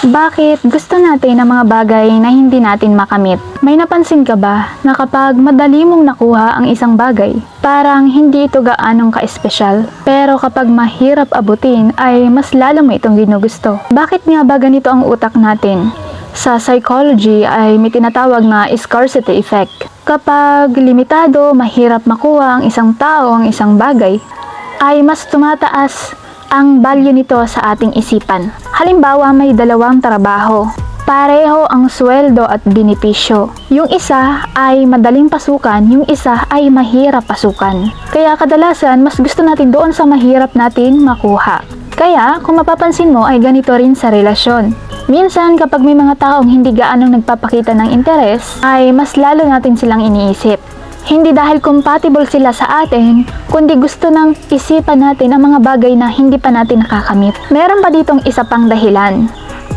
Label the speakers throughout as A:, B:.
A: Bakit gusto natin ang mga bagay na hindi natin makamit? May napansin ka ba na kapag madali mong nakuha ang isang bagay, parang hindi ito gaanong ka-espesyal, pero kapag mahirap abutin ay mas lalo mo itong ginugusto? Bakit nga ba ganito ang utak natin? Sa psychology ay may tinatawag na scarcity effect. Kapag limitado, mahirap makuha ang isang tao ang isang bagay, ay mas tumataas ang value nito sa ating isipan. Halimbawa, may dalawang trabaho. Pareho ang sweldo at benepisyo. Yung isa ay madaling pasukan, yung isa ay mahirap pasukan. Kaya kadalasan, mas gusto natin doon sa mahirap natin makuha. Kaya, kung mapapansin mo, ay ganito rin sa relasyon. Minsan, kapag may mga taong hindi gaanong nagpapakita ng interes, ay mas lalo natin silang iniisip. Hindi dahil compatible sila sa atin, kundi gusto nang isipan natin ang mga bagay na hindi pa natin nakakamit. Meron pa ditong isa pang dahilan.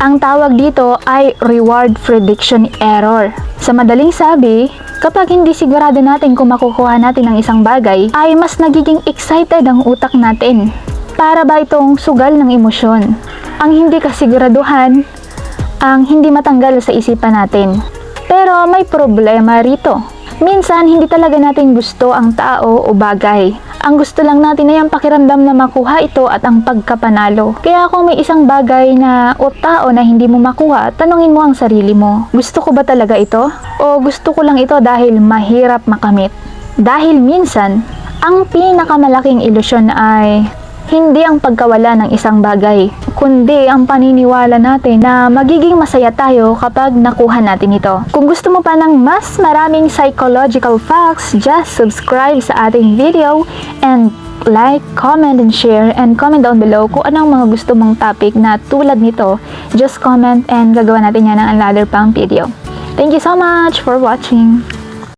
A: Ang tawag dito ay reward prediction error. Sa madaling sabi, kapag hindi sigurado natin kung makukuha natin ang isang bagay, ay mas nagiging excited ang utak natin. Para ba itong sugal ng emosyon? Ang hindi kasiguraduhan, ang hindi matanggal sa isipan natin. Pero may problema rito. Minsan, hindi talaga natin gusto ang tao o bagay. Ang gusto lang natin ay ang pakiramdam na makuha ito at ang pagkapanalo. Kaya kung may isang bagay na o tao na hindi mo makuha, tanungin mo ang sarili mo. Gusto ko ba talaga ito? O gusto ko lang ito dahil mahirap makamit? Dahil minsan, ang pinakamalaking ilusyon ay hindi ang pagkawala ng isang bagay, kundi ang paniniwala natin na magiging masaya tayo kapag nakuha natin ito. Kung gusto mo pa ng mas maraming psychological facts, just subscribe sa ating video and like, comment, and share, and comment down below kung anong mga gusto mong topic na tulad nito. Just comment and gagawa natin yan ng another pang video. Thank you so much for watching!